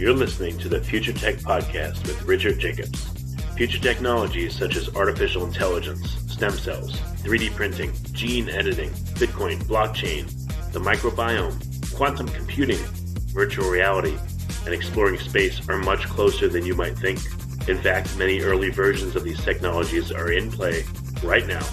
You're listening to the Future Tech Podcast with Richard Jacobs. Future technologies such as artificial intelligence, stem cells, 3D printing, gene editing, Bitcoin, blockchain, the microbiome, quantum computing, virtual reality, and exploring space are much closer than you might think. In fact, many early versions of these technologies are in play right now,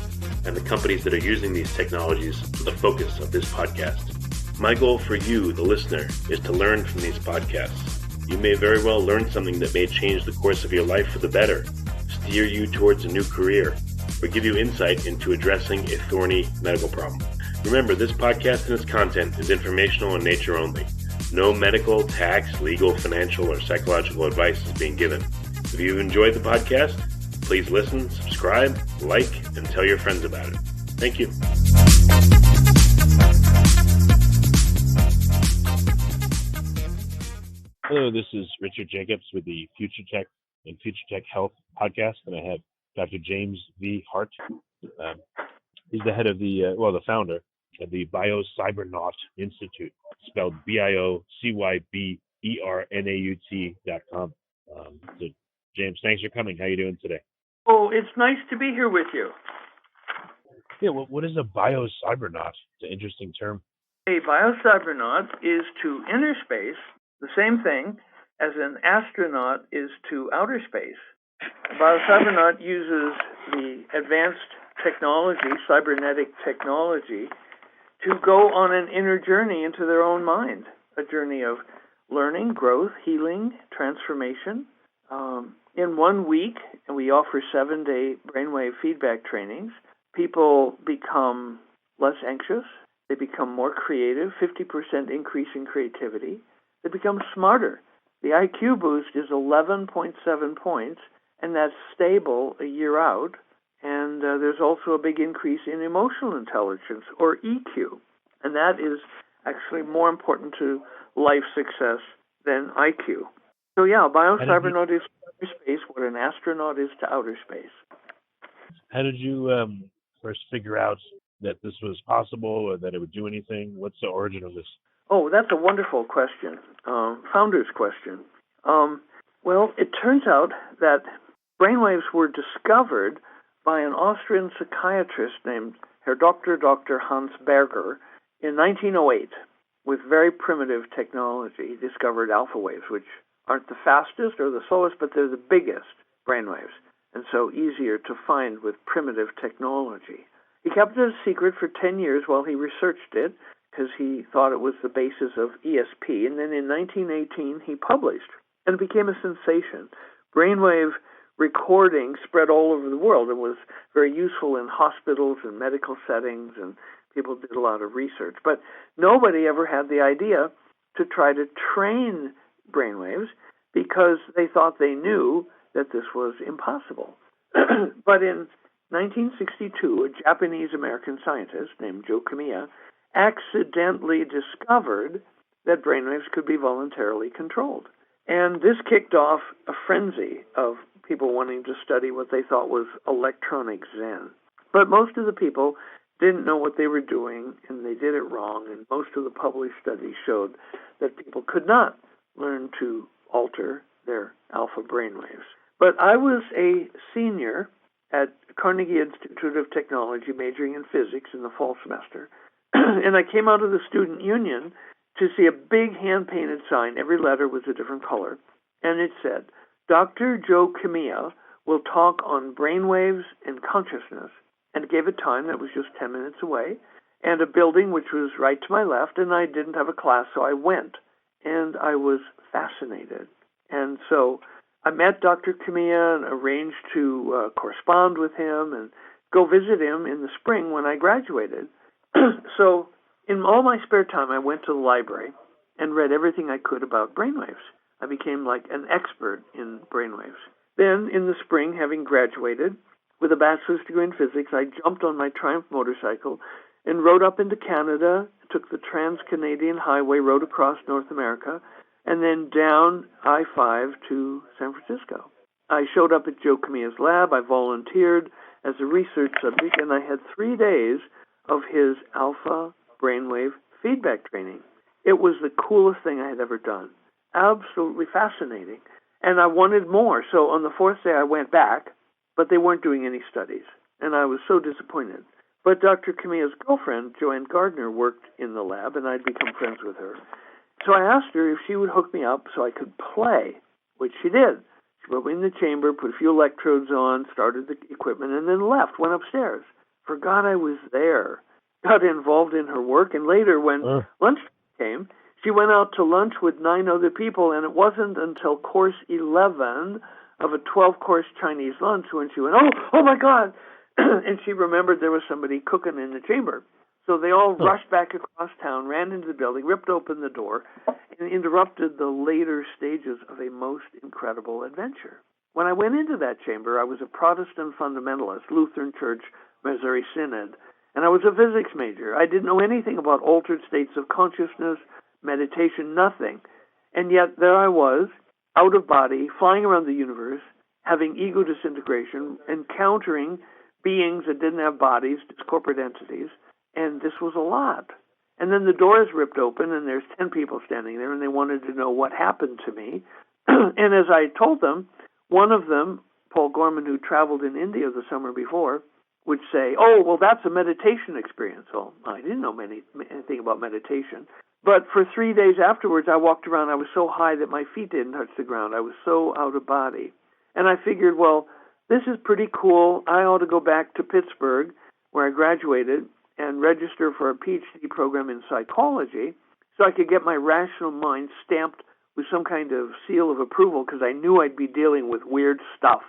and the companies that are using these technologies are the focus of this podcast. My goal for you, the listener, is to learn from these podcasts. You may very well learn something that may change the course of your life for the better, steer you towards a new career, or give you insight into addressing a thorny medical problem. Remember, this podcast and its content is informational in nature only. No medical, tax, legal, financial, or psychological advice is being given. If you've enjoyed the podcast, please listen, subscribe, like, and tell your friends about it. Thank you. Hello, this is Richard Jacobs with the Future Tech and Future Tech Health podcast, and I have Dr. James V. Hardt. He's the head of the founder of the Biocybernaut Institute, spelled BIOCYBERNAUT.com. So, James, thanks for coming. How are you doing today? Oh, it's nice to be here with you. Yeah, well, what is a biocybernaut? It's an interesting term. A biocybernaut is to inner space the same thing as an astronaut is to outer space. A biocybernaut uses the advanced technology, cybernetic technology, to go on an inner journey into their own mind, a journey of learning, growth, healing, transformation. In 1 week, and we offer 7-day brainwave feedback trainings, people become less anxious, they become more creative, 50% increase in creativity, they become smarter. The IQ boost is 11.7 points, and that's stable a year out. And there's also a big increase in emotional intelligence, or EQ. And that is actually more important to life success than IQ. So yeah, biocybernaut is to outer space what an astronaut is to outer space. How did you first figure out that this was possible or that it would do anything? What's the origin of this? Oh, that's a wonderful question. Founder's question. Well, it turns out that brainwaves were discovered by an Austrian psychiatrist named Dr. Hans Berger in 1908 with very primitive technology. He discovered alpha waves, which aren't the fastest or the slowest, but they're the biggest brainwaves, and so easier to find with primitive technology. He kept it a secret for 10 years while he researched it, because he thought it was the basis of ESP. And then in 1918, he published, and it became a sensation. Brainwave recording spread all over the world and was very useful in hospitals and medical settings, and people did a lot of research. But nobody ever had the idea to try to train brainwaves because they thought they knew that this was impossible. But in 1962, a Japanese-American scientist named Joe Kamiya accidentally discovered that brainwaves could be voluntarily controlled. And this kicked off a frenzy of people wanting to study what they thought was electronic Zen. But most of the people didn't know what they were doing, and they did it wrong, and most of the published studies showed that people could not learn to alter their alpha brainwaves. But I was a senior at Carnegie Institute of Technology, majoring in physics in the fall semester, and I came out of the student union to see a big hand-painted sign. Every letter was a different color. And it said, Dr. Joe Kamiya will talk on brainwaves and consciousness. And it gave a time that was just 10 minutes away, and a building which was right to my left, and I didn't have a class, so I went. And I was fascinated. And so I met Dr. Kamiya and arranged to correspond with him and go visit him in the spring when I graduated. So in all my spare time, I went to the library and read everything I could about brainwaves. I became like an expert in brainwaves. Then, in the spring, having graduated with a bachelor's degree in physics, I jumped on my Triumph motorcycle and rode up into Canada, took the Trans-Canadian Highway, rode across North America, and then down I-5 to San Francisco. I showed up at Joe Kamiya's lab. I volunteered as a research subject, and I had 3 days of his alpha brainwave feedback training. It was the coolest thing I had ever done. absolutely fascinating. And I wanted more. So on the fourth day, I went back, but they weren't doing any studies. And I was so disappointed. But Dr. Kamiya's girlfriend, Joanne Gardner, worked in the lab, and I'd become friends with her. So I asked her if she would hook me up so I could play, which she did. She put me in the chamber, put a few electrodes on, started the equipment, and then left, went upstairs. Forgot I was there. Got involved in her work, and later when lunch came, she went out to lunch with 9 other people, and it wasn't until course 11 of a 12-course Chinese lunch when she went, oh my God, and she remembered there was somebody cooking in the chamber. So they all rushed back across town, ran into the building, ripped open the door, and interrupted the later stages of a most incredible adventure. When I went into that chamber, I was a Protestant fundamentalist, Lutheran Church, Missouri Synod, and I was a physics major. I didn't know anything about altered states of consciousness, meditation, nothing. And yet there I was, out of body, flying around the universe, having ego disintegration, encountering beings that didn't have bodies, just corporate entities, and this was a lot. And then the door is ripped open, and there's 10 people standing there, and they wanted to know what happened to me. And as I told them, one of them, Paul Gorman, who traveled in India the summer before, would say, oh, well, that's a meditation experience. Well, I didn't know anything about meditation. But for 3 days afterwards, I walked around. I was so high that my feet didn't touch the ground. I was so out of body. And I figured, well, this is pretty cool. I ought to go back to Pittsburgh, where I graduated, and register for a PhD program in psychology so I could get my rational mind stamped with some kind of seal of approval because I knew I'd be dealing with weird stuff.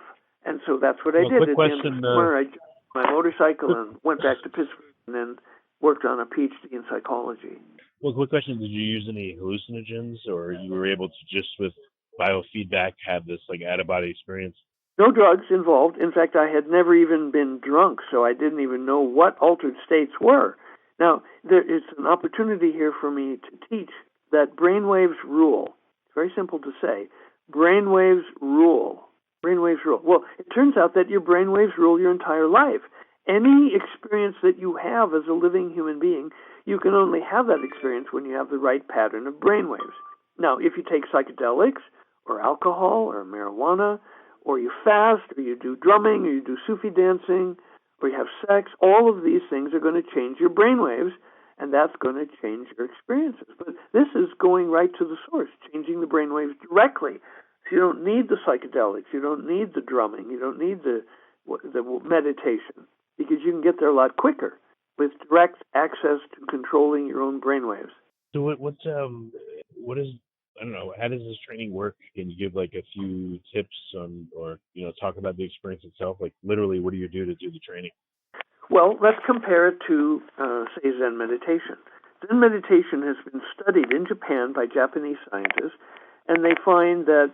And so that's what I did. At the end of the summer, I jumped on my motorcycle and went back to Pittsburgh and then worked on a PhD in psychology. Well, quick question. Did you use any hallucinogens, or you were able to just with biofeedback have this like out-of-body experience? No drugs involved. In fact, I had never even been drunk, so I didn't even know what altered states were. Now, there is an opportunity here for me to teach that brainwaves rule. It's very simple to say. Brainwaves rule. Brainwaves rule. Well, it turns out that your brainwaves rule your entire life. Any experience that you have as a living human being, you can only have that experience when you have the right pattern of brainwaves. Now, if you take psychedelics or alcohol or marijuana, or you fast, or you do drumming, or you do Sufi dancing, or you have sex, all of these things are going to change your brainwaves, and that's going to change your experiences. But this is going right to the source, changing the brainwaves directly. So you don't need the psychedelics, you don't need the drumming, you don't need the meditation, because you can get there a lot quicker with direct access to controlling your own brainwaves. So what is, I don't know, how does this training work? Can you give like a few tips on, or, talk about the experience itself? Like literally, what do you do to do the training? Well, let's compare it to, say, Zen meditation. Zen meditation has been studied in Japan by Japanese scientists, and they find that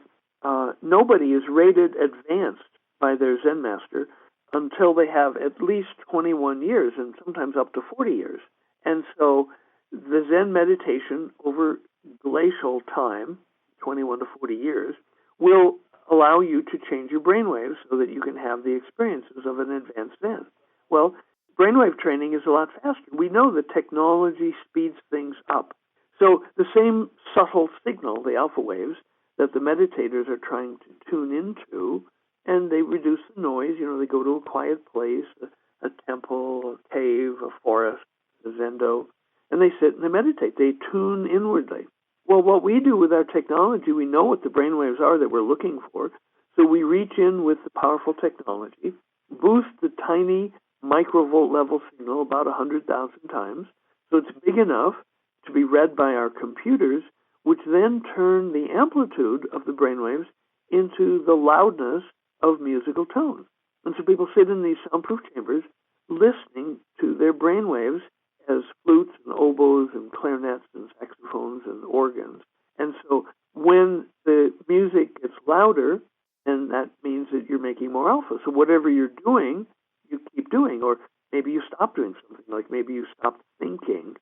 nobody is rated advanced by their Zen master until they have at least 21 years, and sometimes up to 40 years. And so the Zen meditation over glacial time, 21 to 40 years, will allow you to change your brainwaves so that you can have the experiences of an advanced Zen. Well, brainwave training is a lot faster. We know that technology speeds things up. So the same subtle signal, the alpha waves, that the meditators are trying to tune into, and they reduce the noise. They go to a quiet place, a temple, a cave, a forest, a zendo, and they sit and they meditate. They tune inwardly. Well, what we do with our technology, we know what the brainwaves are that we're looking for, so we reach in with the powerful technology, boost the tiny microvolt level signal about 100,000 times, so it's big enough to be read by our computers, which then turn the amplitude of the brainwaves into the loudness of musical tones. And so people sit in these soundproof chambers listening to their brainwaves as flutes and oboes and clarinets and saxophones and organs. And so when the music gets louder, then that means that you're making more alpha. So whatever you're doing, you keep doing. Or maybe you stop doing something, like maybe you stop thinking,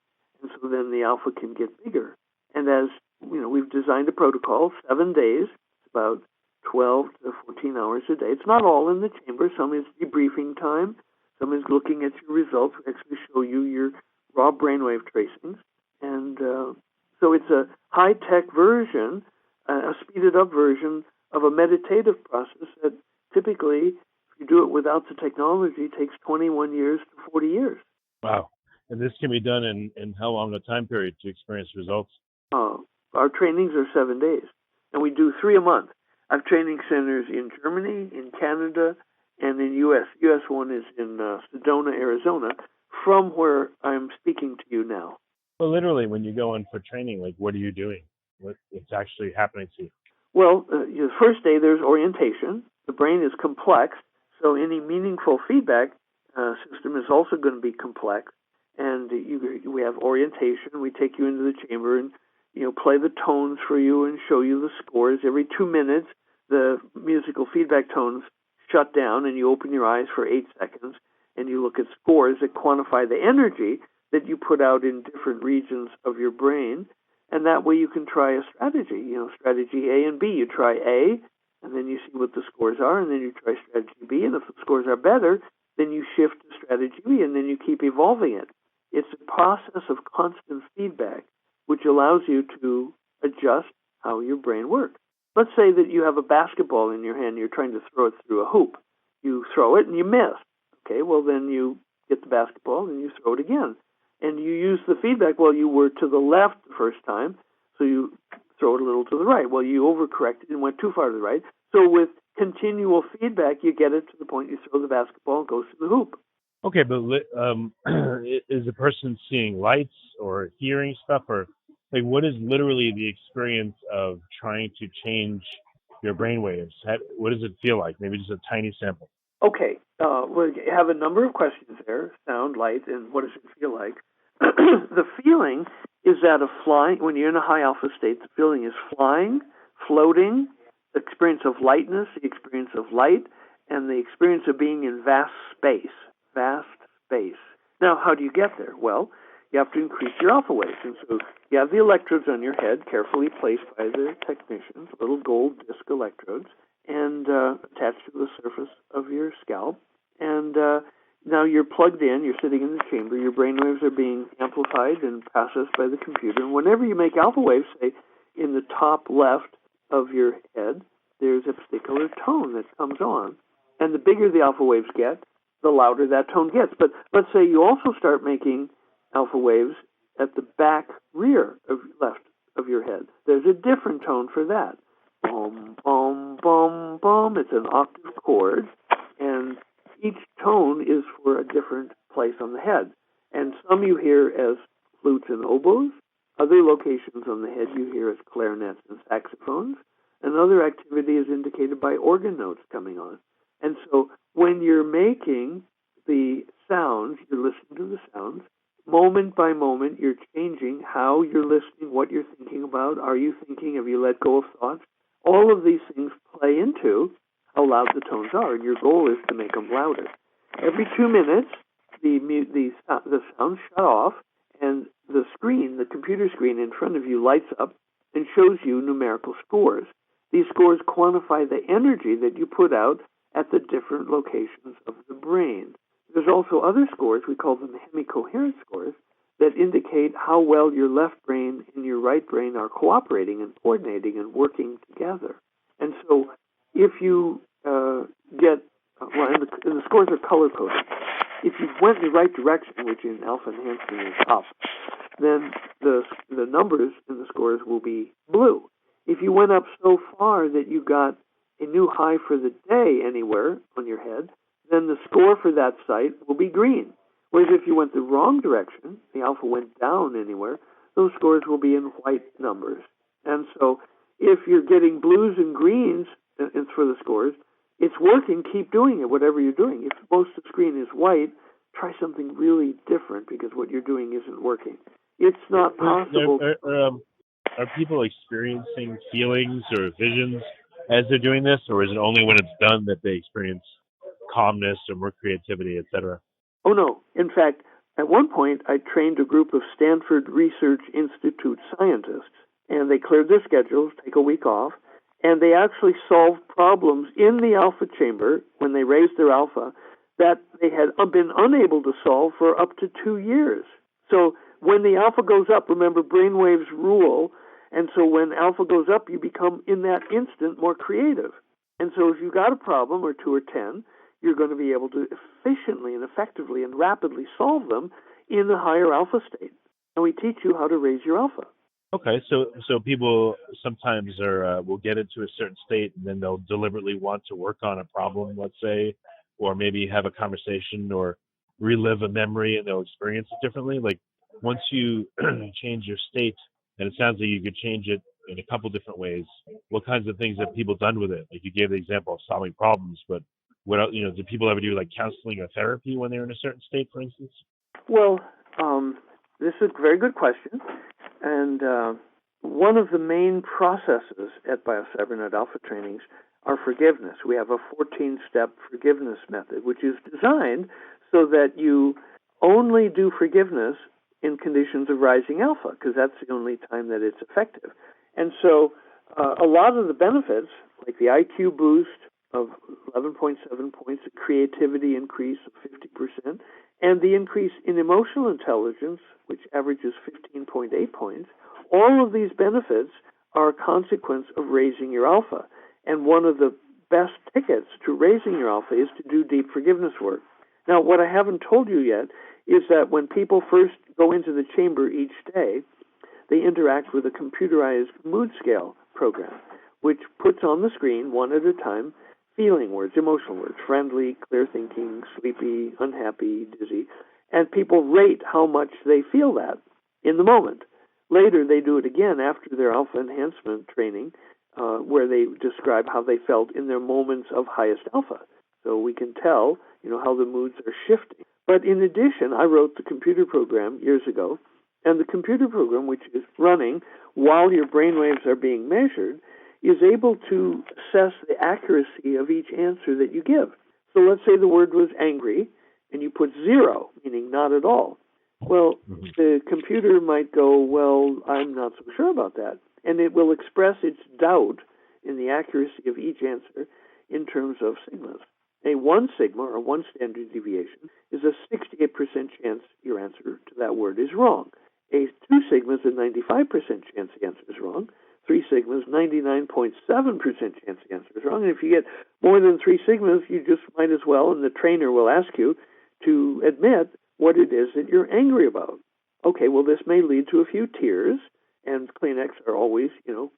and so then the alpha can get bigger. And as we've designed a protocol, 7 days, about 12 to 14 hours a day. It's not all in the chamber. Some is debriefing time. Some is looking at your results. We actually show you your raw brainwave tracings. And so it's a high-tech version a speeded up version of a meditative process that typically, if you do it without the technology, takes 21 years to 40 years. Wow. And this can be done in how long a time period to experience results? Our trainings are 7 days, and we do 3 a month. I have training centers in Germany, in Canada, and in U.S. U.S. one is in Sedona, Arizona, from where I'm speaking to you now. Well, literally, when you go in for training, like, what are you doing? What's actually happening to you? Well, the first day there's orientation. The brain is complex, so any meaningful feedback system is also going to be complex. And we have orientation. We take you into the chamber and play the tones for you and show you the scores. Every 2 minutes, the musical feedback tones shut down, and you open your eyes for 8 seconds, and you look at scores that quantify the energy that you put out in different regions of your brain. And that way you can try a strategy, strategy A and B. You try A, and then you see what the scores are, and then you try strategy B. And if the scores are better, then you shift to strategy B, and then you keep evolving it. It's a process of constant feedback, which allows you to adjust how your brain works. Let's say that you have a basketball in your hand, you're trying to throw it through a hoop. You throw it and you miss. Okay, well then you get the basketball and you throw it again. And you use the feedback, well, you were to the left the first time, so you throw it a little to the right. Well, you overcorrected and went too far to the right. So with continual feedback, you get it to the point you throw the basketball and it goes to the hoop. Okay, but is the person seeing lights or hearing stuff, or like what is literally the experience of trying to change your brainwaves? What does it feel like? Maybe just a tiny sample. Okay, well, you have a number of questions there: sound, light, and what does it feel like? The feeling is that of flying. When you're in a high alpha state, the feeling is flying, floating, the experience of lightness, the experience of light, and the experience of being in vast space. Vast space. Now, how do you get there? Well, you have to increase your alpha waves. And so you have the electrodes on your head, carefully placed by the technicians, little gold disc electrodes, and attached to the surface of your scalp. And now you're plugged in, you're sitting in the chamber, your brainwaves are being amplified and processed by the computer. And whenever you make alpha waves, say, in the top left of your head, there's a particular tone that comes on. And the bigger the alpha waves get, the louder that tone gets. But let's say you also start making alpha waves at the back rear of left of your head. There's a different tone for that. Boom, boom, boom, boom. It's an octave chord, and each tone is for a different place on the head. And some you hear as flutes and oboes. Other locations on the head you hear as clarinets and saxophones. And other activity is indicated by organ notes coming on. And so when you're making the sounds, you're listening to the sounds, moment by moment you're changing how you're listening, what you're thinking about. Are you thinking? Have you let go of thoughts? All of these things play into how loud the tones are, and your goal is to make them louder. Every 2 minutes, the sounds shut off, and the screen, the computer screen in front of you, lights up and shows you numerical scores. These scores quantify the energy that you put out at the different locations of the brain. There's also other scores, we call them hemicoherent scores, that indicate how well your left brain and your right brain are cooperating and coordinating and working together. And so if you and the scores are color-coded. If you went in the right direction, which in alpha enhancement is up, then the numbers in the scores will be blue. If you went up so far that you got a new high for the day anywhere on your head, then the score for that site will be green. Whereas if you went the wrong direction, the alpha went down anywhere, those scores will be in white numbers. And so if you're getting blues and greens for the scores, it's working, keep doing it, whatever you're doing. If most of the screen is white, try something really different because what you're doing isn't working. It's not possible. Are people experiencing feelings or visions as they're doing this, or is it only when it's done that they experience calmness or more creativity, etc.? Oh, no. In fact, at one point, I trained a group of Stanford Research Institute scientists, and they cleared their schedules, take a week off, and they actually solved problems in the alpha chamber when they raised their alpha that they had been unable to solve for up to 2 years. So when the alpha goes up, remember brainwaves rule, And so when alpha goes up, you become, in that instant, more creative. And so if you've got a problem, or 2 or 10, you're going to be able to efficiently and effectively and rapidly solve them in the higher alpha state. And we teach you how to raise your alpha. Okay, so people sometimes will get into a certain state, and then they'll deliberately want to work on a problem, let's say, or maybe have a conversation or relive a memory, and they'll experience it differently. Like once you change your state, and it sounds like you could change it in a couple different ways. What kinds of things have people done with it? Like you gave the example of solving problems, but what else, do people ever do like counseling or therapy when they're in a certain state, for instance? Well, this is a very good question. And one of the main processes at Biocybernaut Alpha trainings are forgiveness. We have a 14-step forgiveness method, which is designed so that you only do forgiveness in conditions of rising alpha, because that's the only time that it's effective. And so a lot of the benefits, like the IQ boost of 11.7 points, the creativity increase of 50%, and the increase in emotional intelligence, which averages 15.8 points, all of these benefits are a consequence of raising your alpha. And one of the best tickets to raising your alpha is to do deep forgiveness work. Now, what I haven't told you yet is that when people first go into the chamber each day, they interact with a computerized mood scale program, which puts on the screen, one at a time, feeling words, emotional words, friendly, clear thinking, sleepy, unhappy, dizzy, and people rate how much they feel that in the moment. Later, they do it again after their alpha enhancement training, where they describe how they felt in their moments of highest alpha. So we can tell, how the moods are shifting. But in addition, I wrote the computer program years ago, and the computer program, which is running while your brainwaves are being measured, is able to assess the accuracy of each answer that you give. So let's say the word was angry, and you put 0, meaning not at all. Well, the computer might go, well, I'm not so sure about that. And it will express its doubt in the accuracy of each answer in terms of sigmas. A 1 sigma, or 1 standard deviation, is a 68% chance your answer to that word is wrong. A 2 sigma is a 95% chance the answer is wrong. 3 sigmas, 99.7% chance the answer is wrong. And if you get more than 3 sigmas, you just might as well, and the trainer will ask you to admit what it is that you're angry about. Okay, well, this may lead to a few tears, and Kleenex are always,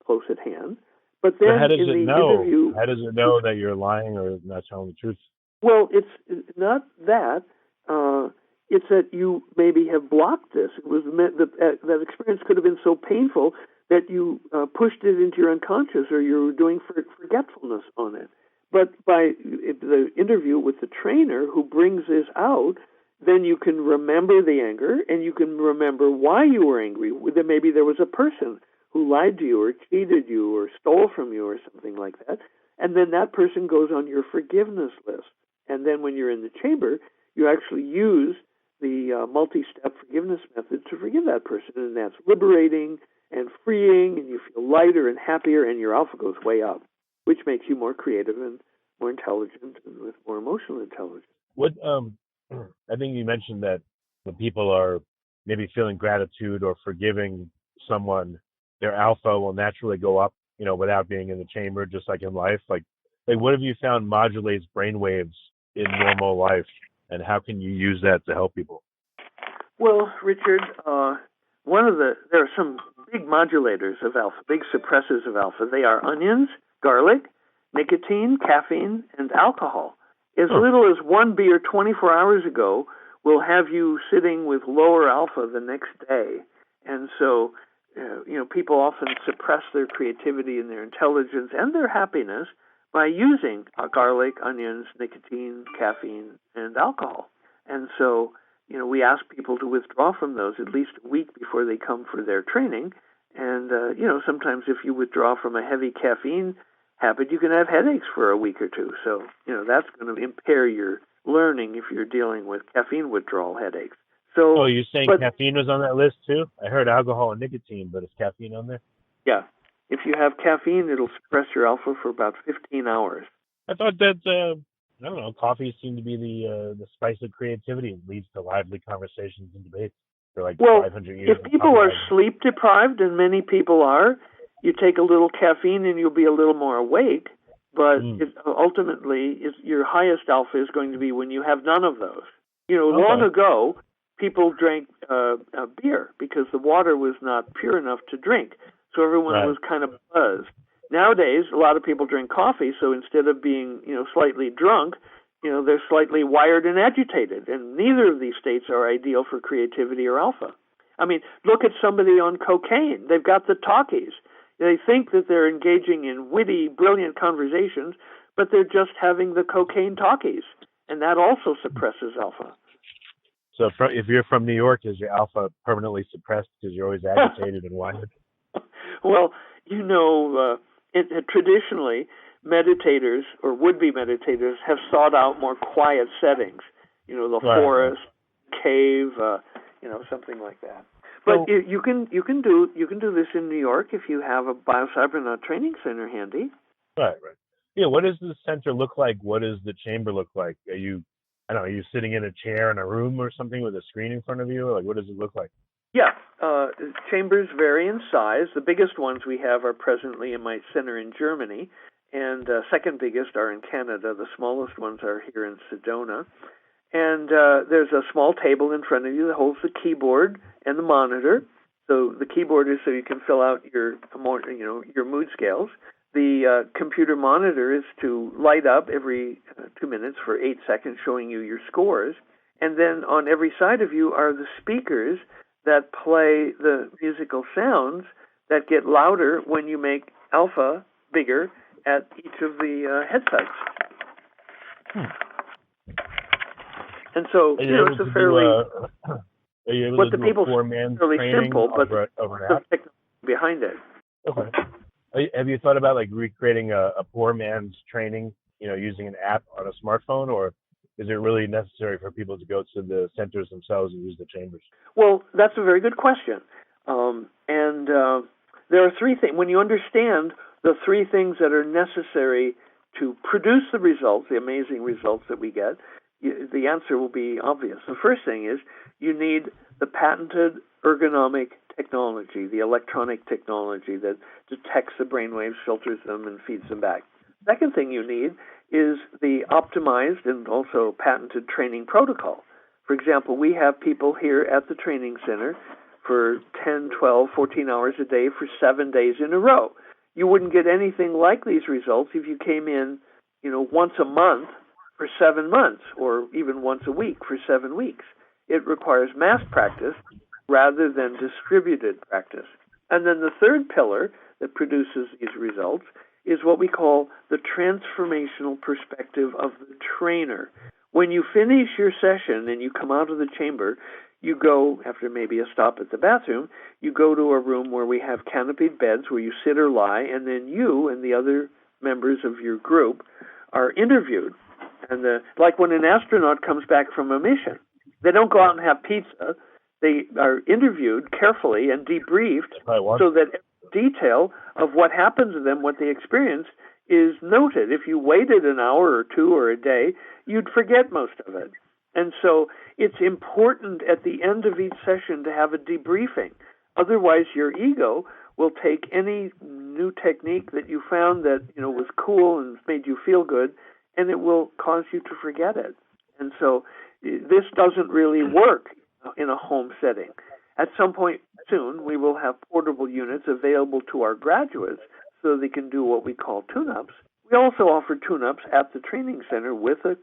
close at hand. But then how does in it the know? interview... How does it know that you're lying or not telling the truth? Well, it's not that. It's that you maybe have blocked this. It was meant that experience could have been so painful that you pushed it into your unconscious, or you're doing forgetfulness on it. But by the interview with the trainer who brings this out, then you can remember the anger, and you can remember why you were angry. That maybe there was a person who lied to you or cheated you or stole from you or something like that. And then that person goes on your forgiveness list. And then when you're in the chamber, you actually use the multi-step forgiveness method to forgive that person. And that's liberating and freeing, and you feel lighter and happier, and your alpha goes way up, which makes you more creative and more intelligent and with more emotional intelligence. What I think you mentioned that when people are maybe feeling gratitude or forgiving someone, their alpha will naturally go up, without being in the chamber, just like in life. Like what have you found modulates brainwaves in normal life, and how can you use that to help people? Well, Richard, there are some big modulators of alpha, big suppressors of alpha. They are onions, garlic, nicotine, caffeine, and alcohol. As little as 1 beer 24 hours ago will have you sitting with lower alpha the next day. And so, people often suppress their creativity and their intelligence and their happiness by using garlic, onions, nicotine, caffeine, and alcohol. And so, we ask people to withdraw from those at least a week before they come for their training. And, sometimes if you withdraw from a heavy caffeine habit, you can have headaches for a week or two. So, that's going to impair your learning if you're dealing with caffeine withdrawal headaches. So, you're saying caffeine was on that list too? I heard alcohol and nicotine, but is caffeine on there? Yeah. If you have caffeine, it'll suppress your alpha for about 15 hours. I thought that, coffee seemed to be the spice of creativity. It leads to lively conversations and debates for 500 years. If people are sleep deprived, and many people are, You take a little caffeine and you'll be a little more awake, but ultimately your highest alpha is going to be when you have none of those. Long ago, people drank beer because the water was not pure enough to drink, so everyone was kind of buzzed. Nowadays, a lot of people drink coffee, so instead of being slightly drunk, they're slightly wired and agitated, and neither of these states are ideal for creativity or alpha. I mean, look at somebody on cocaine. They've got the talkies. They think that they're engaging in witty, brilliant conversations, but they're just having the cocaine talkies, and that also suppresses alpha. So if you're from New York, is your alpha permanently suppressed because you're always agitated and wired? Well, traditionally, meditators or would-be meditators have sought out more quiet settings, the forest, cave, something like that. But you can do this in New York if you have a Biocybernaut training center handy. Right. Yeah. What does the center look like? What does the chamber look like? Are you sitting in a chair in a room or something with a screen in front of you? Like, what does it look like? Yeah. Chambers vary in size. The biggest ones we have are presently in my center in Germany, and second biggest are in Canada. The smallest ones are here in Sedona. And there's a small table in front of you that holds the keyboard and the monitor. So the keyboard is so you can fill out your mood scales. The computer monitor is to light up every 2 minutes for 8 seconds, showing you your scores. And then on every side of you are the speakers that play the musical sounds that get louder when you make alpha bigger at each of the headsets. And so, it's a fairly, what the people say is fairly simple, but the technology behind it. Okay. Have you thought about recreating a poor man's training, using an app on a smartphone, or is it really necessary for people to go to the centers themselves and use the chambers? Well, that's a very good question. And there are three things. When you understand the three things that are necessary to produce the results, the amazing results that we get, the answer will be obvious. The first thing is you need the patented ergonomic technology, the electronic technology that detects the brainwaves, filters them, and feeds them back. Second thing you need is the optimized and also patented training protocol. For example, we have people here at the training center for 10, 12, 14 hours a day for 7 days in a row. You wouldn't get anything like these results if you came in, once a month for 7 months, or even once a week for 7 weeks. It requires mass practice rather than distributed practice. And then the third pillar that produces these results is what we call the transformational perspective of the trainer. When you finish your session and you come out of the chamber, you go, after maybe a stop at the bathroom, you go to a room where we have canopied beds where you sit or lie, and then you and the other members of your group are interviewed. And like when an astronaut comes back from a mission, they don't go out and have pizza. They are interviewed carefully and debriefed so that every detail of what happened to them, what they experienced, is noted. If you waited an hour or two or a day, you'd forget most of it. And so it's important at the end of each session to have a debriefing. Otherwise, your ego will take any new technique that you found that was cool and made you feel good, and it will cause you to forget it. And so this doesn't really work in a home setting. At some point soon, we will have portable units available to our graduates so they can do what we call tune-ups. We also offer tune-ups at the training center with a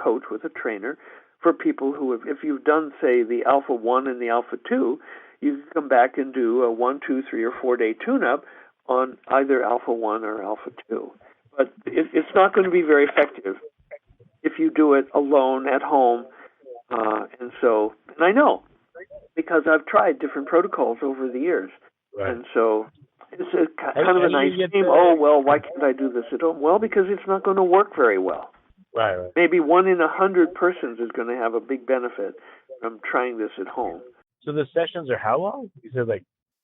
coach, with a trainer, for people who have, if you've done, say, the Alpha 1 and the Alpha 2, you can come back and do a 1, 2, 3, or 4-day tune-up on either Alpha 1 or Alpha 2. But it's not going to be very effective if you do it alone at home. And I know, because I've tried different protocols over the years. Right. And so it's kind of a nice game. Why can't I do this at home? Well, because it's not going to work very well. Right. Maybe 1 in 100 persons is going to have a big benefit from trying this at home. So the sessions are how long? You said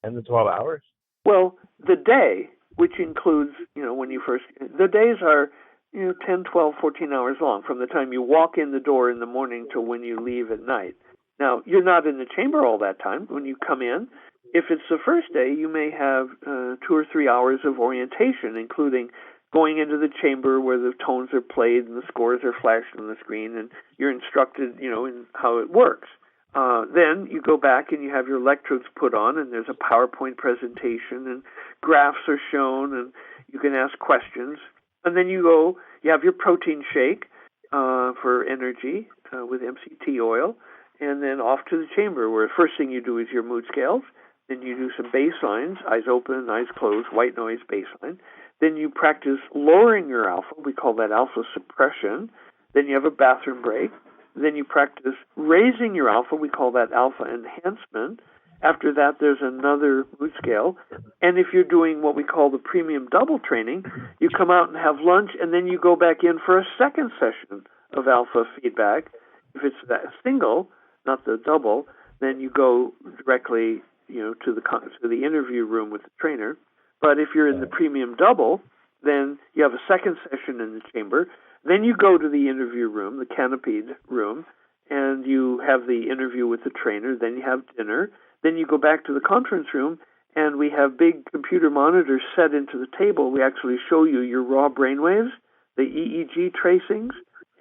10 to 12 hours? Well, the day, which includes, when you first, the days are, 10, 12, 14 hours long from the time you walk in the door in the morning to when you leave at night. Now, you're not in the chamber all that time. When you come in, if it's the first day, you may have 2 or 3 hours of orientation, including going into the chamber where the tones are played and the scores are flashed on the screen, and you're instructed, in how it works. Then you go back and you have your electrodes put on, and there's a PowerPoint presentation, and graphs are shown, and you can ask questions. And then you have your protein shake for energy with MCT oil, and then off to the chamber, where the first thing you do is your mood scales. Then you do some baselines, eyes open, eyes closed, white noise baseline. Then you practice lowering your alpha. We call that alpha suppression. Then you have a bathroom break. Then you practice raising your alpha. We call that alpha enhancement. After that, there's another mood scale. And if you're doing what we call the premium double training, you come out and have lunch, and then you go back in for a second session of alpha feedback. If it's that single, not the double, then you go directly to the interview room with the trainer. But if you're in the premium double, then you have a second session in the chamber. Then you go to the interview room, the canopied room, and you have the interview with the trainer. Then you have dinner. Then you go back to the conference room, and we have big computer monitors set into the table. We actually show you your raw brainwaves, the EEG tracings,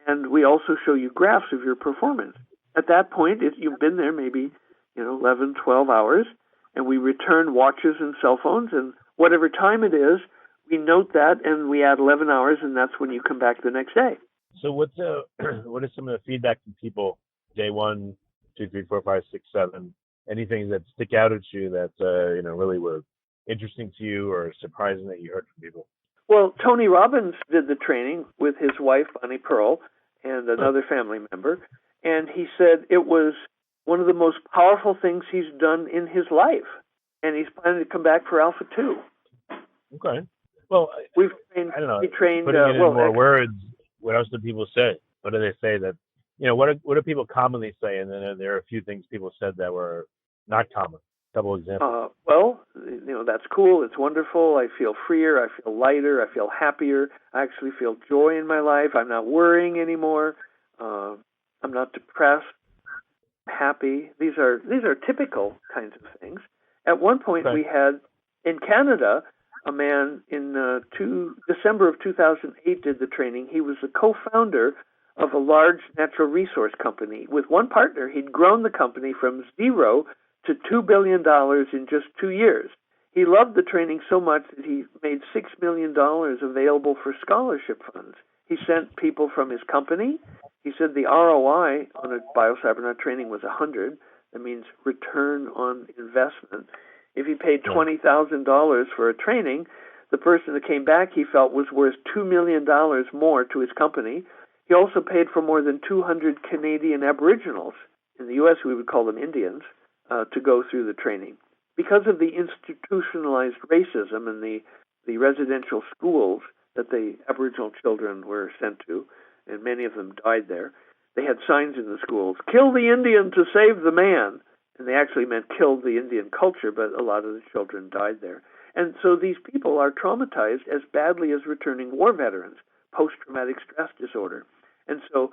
and we also show you graphs of your performance. At that point, you've been there maybe 11, 12 hours, and we return watches and cell phones, and whatever time it is, we note that, and we add 11 hours, and that's when you come back the next day. So what is some of the feedback from people, day 1, 2, 3, 4, 5, 6, 7, anything that stick out at you that, really were interesting to you or surprising that you heard from people? Well, Tony Robbins did the training with his wife, Bonnie Pearl, and another family member, and he said it was one of the most powerful things he's done in his life, and he's planning to come back for Alpha 2. Okay. Well, we've trained. I don't know. He trained. Putting it in more words, what else do people say? What do they say that? What do people commonly say? And then there are a few things people said that were not common. A couple examples. That's cool. It's wonderful. I feel freer. I feel lighter. I feel happier. I actually feel joy in my life. I'm not worrying anymore. I'm not depressed. I'm happy. These are typical kinds of things. At one point, we had in Canada a man in December of 2008 did the training. He was the co-founder of a large natural resource company. With one partner, he'd grown the company from zero to $2 billion in just 2 years. He loved the training so much that he made $6 million available for scholarship funds. He sent people from his company. He said the ROI on a Biocybernaut training was 100. That means return on investment. If he paid $20,000 for a training, the person that came back he felt was worth $2 million more to his company. He also paid for more than 200 Canadian Aboriginals. In the U.S., we would call them Indians, to go through the training. Because of the institutionalized racism in the residential schools that the Aboriginal children were sent to, and many of them died there, they had signs in the schools, "Kill the Indian to save the man." And they actually meant kill the Indian culture, but a lot of the children died there. And so these people are traumatized as badly as returning war veterans, post-traumatic stress disorder. And so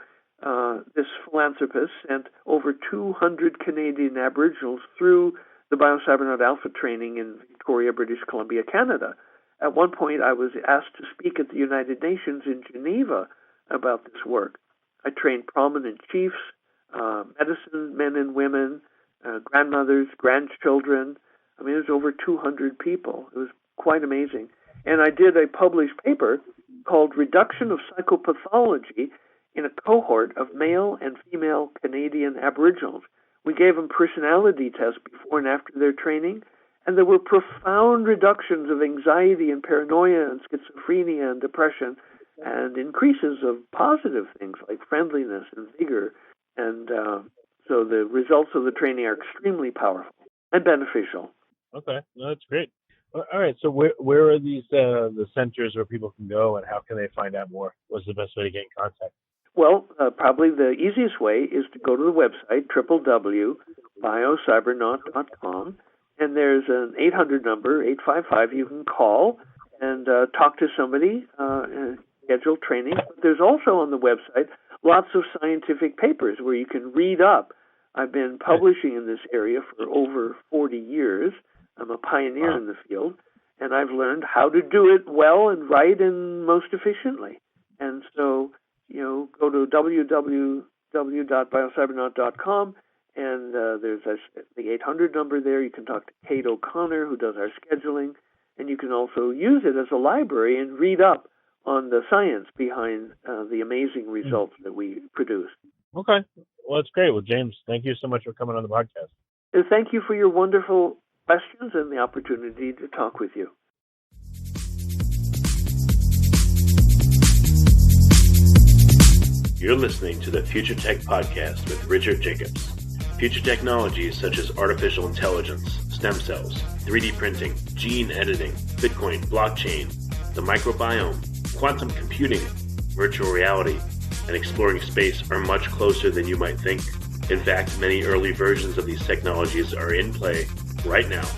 this philanthropist sent over 200 Canadian Aboriginals through the Biocybernaut Alpha training in Victoria, British Columbia, Canada. At one point, I was asked to speak at the United Nations in Geneva about this work. I trained prominent chiefs, medicine men and women, grandmothers, grandchildren. I mean, there's over 200 people. It was quite amazing. And I did a published paper called Reduction of Psychopathology in a cohort of male and female Canadian Aboriginals. We gave them personality tests before and after their training, and there were profound reductions of anxiety and paranoia and schizophrenia and depression, and increases of positive things like friendliness and vigor. And so the results of the training are extremely powerful and beneficial. Okay, no, that's great. All right, so where are these the centers where people can go, and how can they find out more? What's the best way to get in contact? Well, probably the easiest way is to go to the website, www.biocybernaut.com, and there's an 800 number, 855, you can call and talk to somebody and schedule training. There's also on the website lots of scientific papers where you can read up. I've been publishing in this area for over 40 years, pioneer in the field, and I've learned how to do it well and right and most efficiently. And so, go to www.biocybernaut.com, and there's the 800 number there. You can talk to Kate O'Connor, who does our scheduling, and you can also use it as a library and read up on the science behind the amazing results that we produce. Okay. Well, that's great. Well, James, thank you so much for coming on the podcast. Thank you for your wonderful questions and the opportunity to talk with you. You're listening to the Future Tech Podcast with Richard Jacobs. Future technologies such as artificial intelligence, stem cells, 3D printing, gene editing, Bitcoin, blockchain, the microbiome, quantum computing, virtual reality, and exploring space are much closer than you might think. In fact, many early versions of these technologies are in play right now,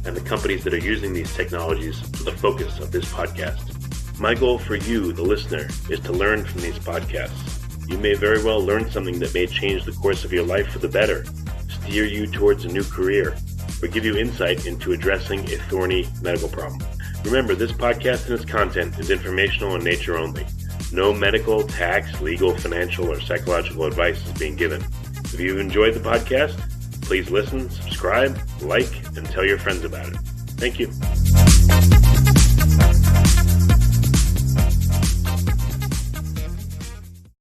and the companies that are using these technologies are the focus of this podcast. My goal for you, the listener, is to learn from these podcasts. You may very well learn something that may change the course of your life for the better, steer you towards a new career, or give you insight into addressing a thorny medical problem. Remember, this podcast and its content is informational in nature only. No medical, tax, legal, financial, or psychological advice is being given. If you've enjoyed the podcast, please listen, subscribe, like, and tell your friends about it. Thank you.